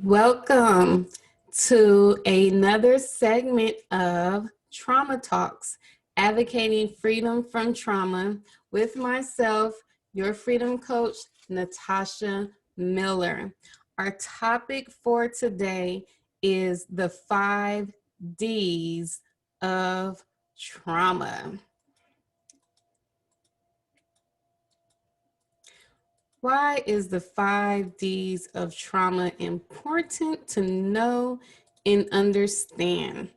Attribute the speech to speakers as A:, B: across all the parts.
A: Welcome to another segment of Trauma Talks, advocating freedom from trauma with myself, your freedom coach, Natasha Miller. Our topic for today is the 5 Ds of trauma. Why is the 5 Ds of trauma important to know and understand?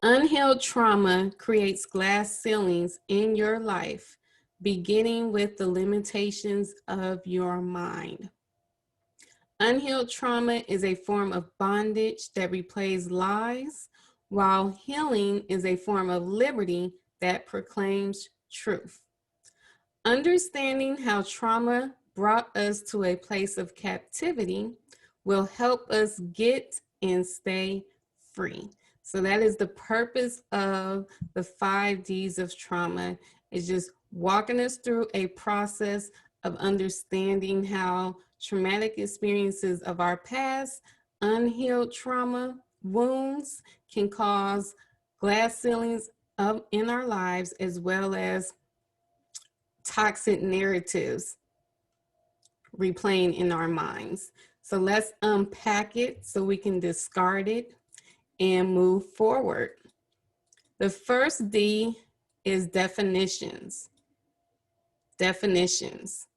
A: Unhealed trauma creates glass ceilings in your life, beginning with the limitations of your mind. Unhealed trauma is a form of bondage that replays lies, while healing is a form of liberty that proclaims truth. Understanding how trauma brought us to a place of captivity will help us get and stay free. So that is the purpose of the 5 Ds of trauma, is just walking us through a process of understanding how traumatic experiences of our past, unhealed trauma, wounds can cause glass ceilings up in our lives, as well as toxic narratives replaying in our minds. So let's unpack it so we can discard it and move forward. The first D is definitions. Definitions.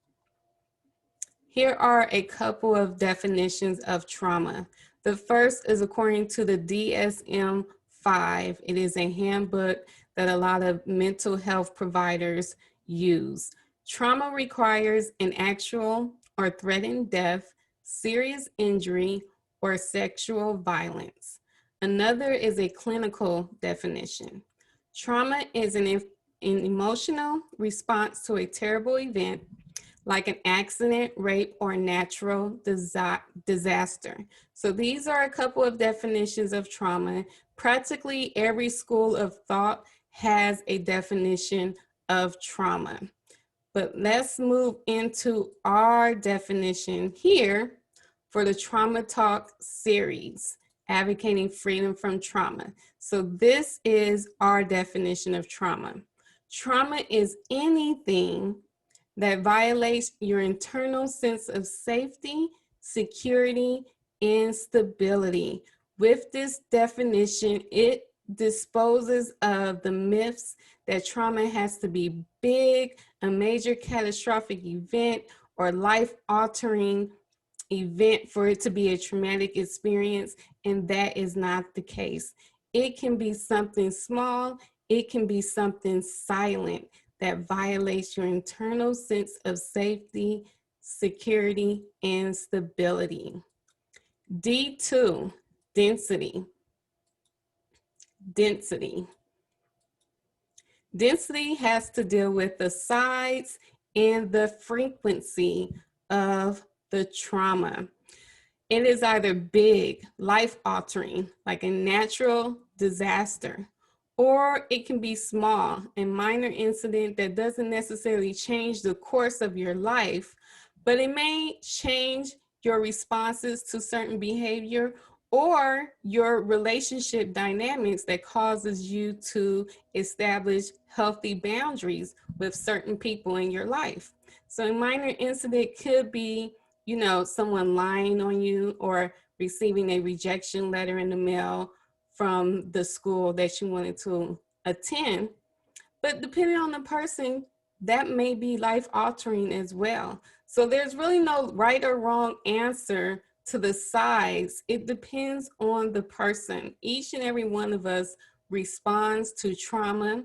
A: Here are a couple of definitions of trauma. The first is according to the DSM-5. It is a handbook that a lot of mental health providers use. Trauma requires an actual or threatened death, serious injury, or sexual violence. Another is a clinical definition. Trauma is an emotional response to a terrible event, like an accident, rape, or natural disaster. So these are a couple of definitions of trauma. Practically every school of thought has a definition of trauma. But let's move into our definition here for the Trauma Talk series, advocating freedom from trauma. So this is our definition of trauma. Trauma is anything that violates your internal sense of safety, security, and stability. With this definition, it disposes of the myths that trauma has to be big, a major catastrophic event, or life-altering event for it to be a traumatic experience, and that is not the case. It can be something small, it can be something silent that violates your internal sense of safety, security, and stability. D2, density. Density. Density has to deal with the size and the frequency of the trauma. It is either big, life-altering, like a natural disaster, or it can be small, a minor incident that doesn't necessarily change the course of your life, but it may change your responses to certain behavior or your relationship dynamics that causes you to establish healthy boundaries with certain people in your life. So a minor incident could be, you know, someone lying on you or receiving a rejection letter in the mail from the school that you wanted to attend. But depending on the person, that may be life-altering as well. So there's really no right or wrong answer to the size. It depends on the person. Each and every one of us responds to trauma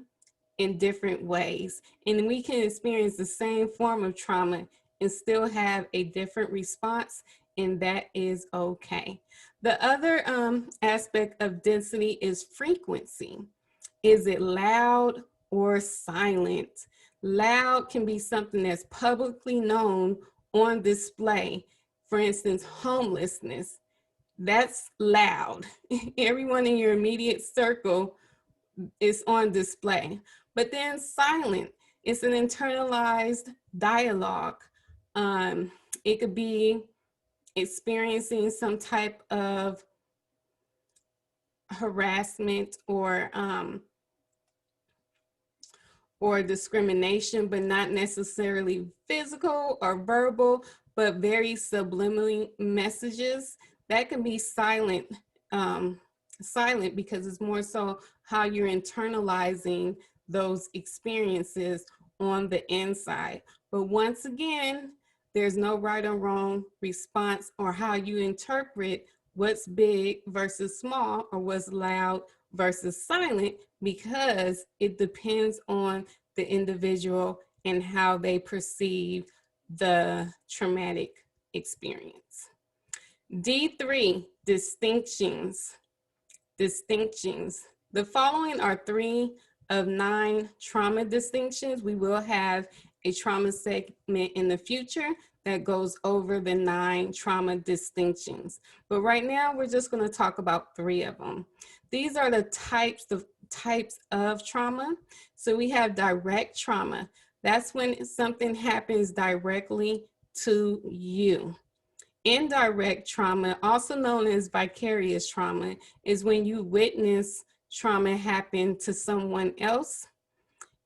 A: in different ways. And we can experience the same form of trauma and still have a different response, and that is okay. The other aspect of density is frequency. Is it loud or silent? Loud can be something that's publicly known on display. For instance, homelessness. That's loud. Everyone in your immediate circle is on display. But then silent, it's an internalized dialogue. It could be experiencing some type of harassment or discrimination, but not necessarily physical or verbal, but very subliminal messages that can be silent, silent because it's more so how you're internalizing those experiences on the inside. But once again, there's no right or wrong response or how you interpret what's big versus small or what's loud versus silent, because it depends on the individual and how they perceive the traumatic experience. D3, distinctions. Distinctions. The following are 3 of 9 trauma distinctions. We will have a trauma segment in the future that goes over the 9 trauma distinctions. But right now, we're just going to talk about 3 of them. These are the types of trauma. So we have direct trauma. That's when something happens directly to you. Indirect trauma, also known as vicarious trauma, is when you witness trauma happen to someone else,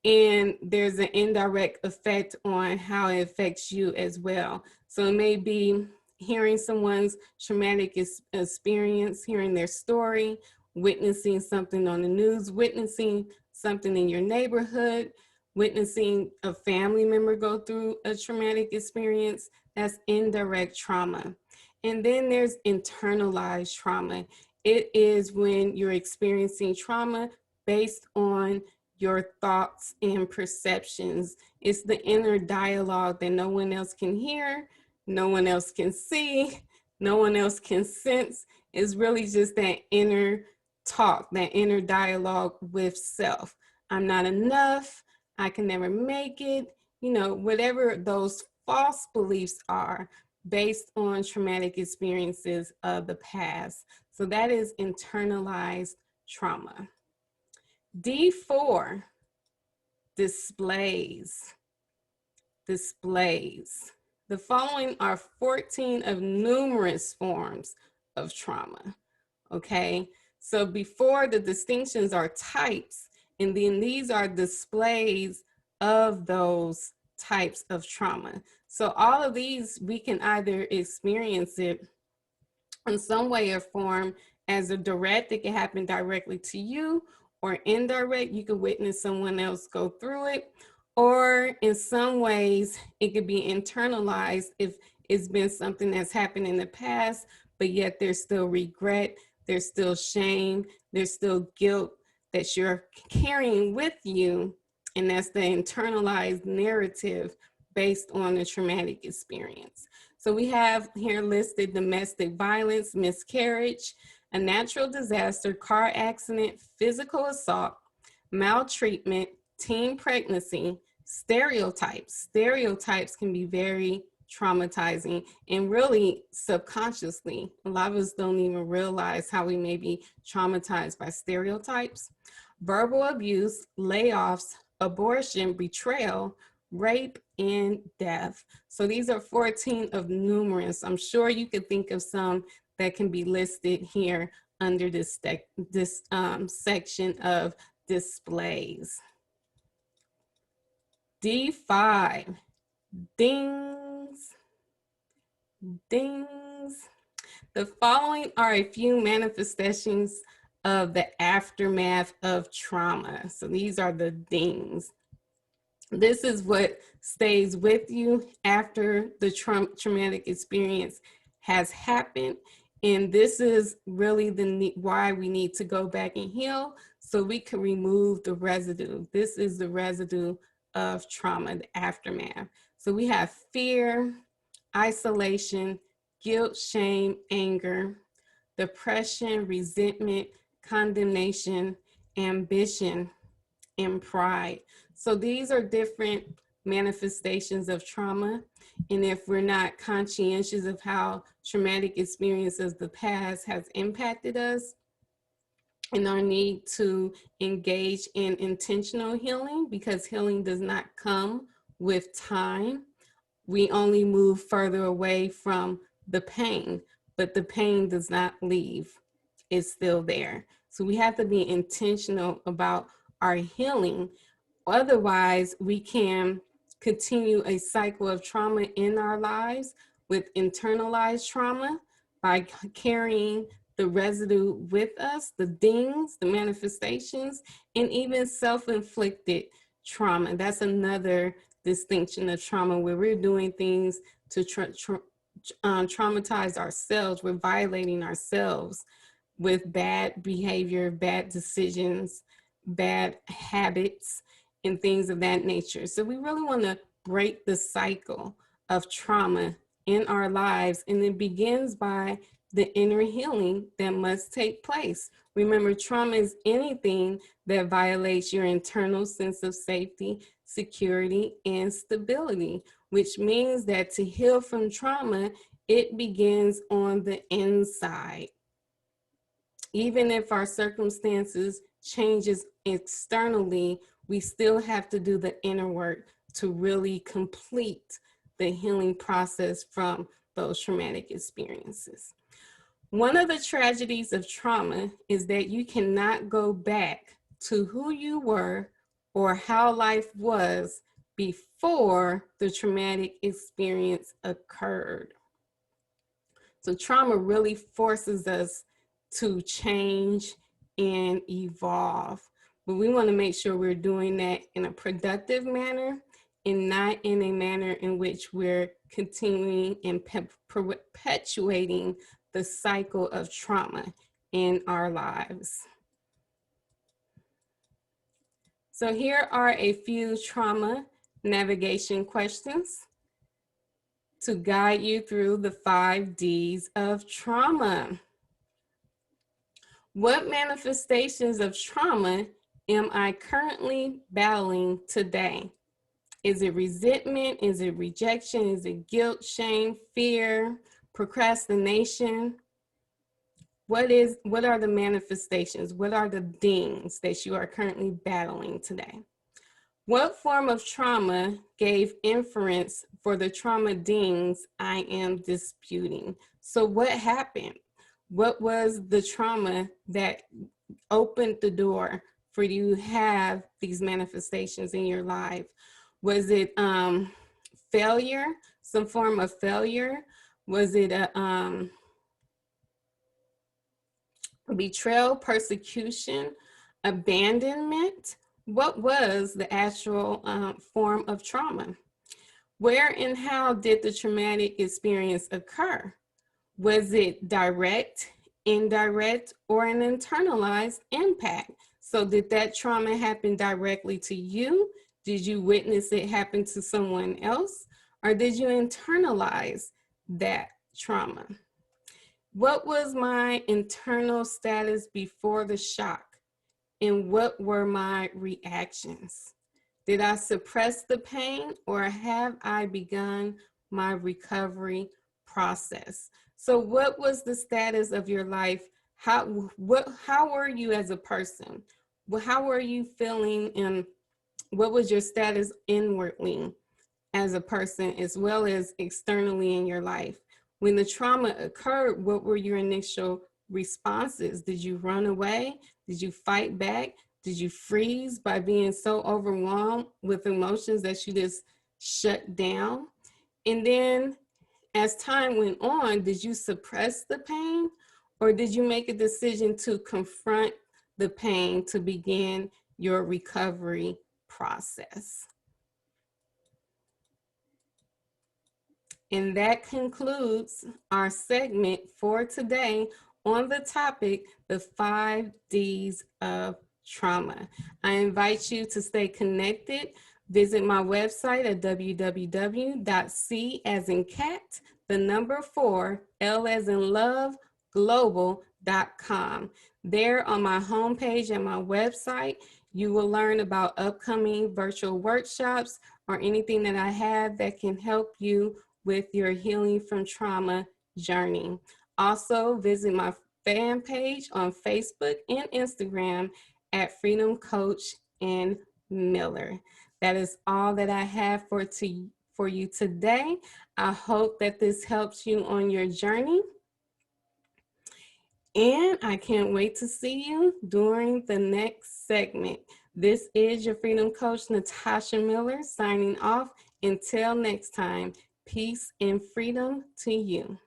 A: and there's an indirect effect on how it affects you as well. So it may be hearing someone's traumatic experience, hearing their story, witnessing something on the news, witnessing something in your neighborhood, witnessing a family member go through a traumatic experience. That's indirect trauma. And then there's internalized trauma. It is when you're experiencing trauma based on your thoughts and perceptions. It's the inner dialogue that no one else can hear, no one else can see, no one else can sense. It's really just that inner talk, that inner dialogue with self. I'm not enough. I can never make it. You know, whatever those false beliefs are based on traumatic experiences of the past. So that is internalized trauma. D4, displays. Displays. The following are 14 of numerous forms of trauma, okay? So before, the distinctions are types, and then these are displays of those types of trauma. So all of these, we can either experience it in some way or form as a direct, it can happen directly to you, or indirect, you could witness someone else go through it, or in some ways it could be internalized if it's been something that's happened in the past, but yet there's still regret, there's still shame, there's still guilt that you're carrying with you, and that's the internalized narrative based on a traumatic experience. So we have here listed domestic violence, miscarriage, a natural disaster, car accident, physical assault, maltreatment, teen pregnancy, stereotypes. Stereotypes can be very traumatizing, and really subconsciously, a lot of us don't even realize how we may be traumatized by stereotypes. Verbal abuse, layoffs, abortion, betrayal, rape, and death. So these are 14 of numerous. I'm sure you could think of some that can be listed here under this section of displays. D5, dings, dings. The following are a few manifestations of the aftermath of trauma. So these are the dings. This is what stays with you after the traumatic experience has happened. And this is really why we need to go back and heal, so we can remove the residue. This is the residue of trauma, the aftermath. So we have fear, isolation, guilt, shame, anger, depression, resentment, condemnation, ambition, and pride. So these are different manifestations of trauma. And if we're not conscientious of how traumatic experiences of the past has impacted us, and our need to engage in intentional healing, because healing does not come with time. We only move further away from the pain, but the pain does not leave. It's still there. So we have to be intentional about our healing. Otherwise, we can continue a cycle of trauma in our lives with internalized trauma by carrying the residue with us, the dings, the manifestations, and even self-inflicted trauma. That's another distinction of trauma, where we're doing things to traumatize ourselves. We're violating ourselves with bad behavior, bad decisions, bad habits, and things of that nature. So we really want to break the cycle of trauma in our lives, and it begins by the inner healing that must take place. Remember, trauma is anything that violates your internal sense of safety, security, and stability, which means that to heal from trauma, it begins on the inside. Even if our circumstances changes externally, we still have to do the inner work to really complete the healing process from those traumatic experiences. One of the tragedies of trauma is that you cannot go back to who you were or how life was before the traumatic experience occurred. So trauma really forces us to change and evolve. But we want to make sure we're doing that in a productive manner and not in a manner in which we're continuing and perpetuating the cycle of trauma in our lives. So here are a few trauma navigation questions to guide you through the 5 Ds of trauma. What manifestations of trauma am I currently battling today? Is it resentment? Is it rejection? Is it guilt, shame, fear, procrastination? What are the manifestations? What are the dings that you are currently battling today? What form of trauma gave inference for the trauma dings I am disputing? So what happened? What was the trauma that opened the door for you to have these manifestations in your life? Was it failure, some form of failure? Was it a betrayal, persecution, abandonment? What was the actual form of trauma? Where and how did the traumatic experience occur? Was it direct, indirect, or an internalized impact? So did that trauma happen directly to you? Did you witness it happen to someone else? Or did you internalize that trauma? What was my internal status before the shock? And what were my reactions? Did I suppress the pain, or have I begun my recovery process? So what was the status of your life? How were you as a person? How were you feeling, and what was your status inwardly as a person as well as externally in your life? When the trauma occurred, what were your initial responses? Did you run away? Did you fight back? Did you freeze by being so overwhelmed with emotions that you just shut down? And then as time went on, did you suppress the pain, or did you make a decision to confront the pain to begin your recovery process? And that concludes our segment for today on the topic, the 5 Ds of trauma. I invite you to stay connected. Visit my website at www.c as in cat, the number 4, L as in love, global.com. There on my homepage and my website, you will learn about upcoming virtual workshops or anything that I have that can help you with your healing from trauma journey. Also, visit my fan page on Facebook and Instagram at Freedom Coach and Miller. That is all that I have for you today. I hope that this helps you on your journey. And I can't wait to see you during the next segment. This is your Freedom Coach, Natasha Miller, signing off. Until next time, peace and freedom to you.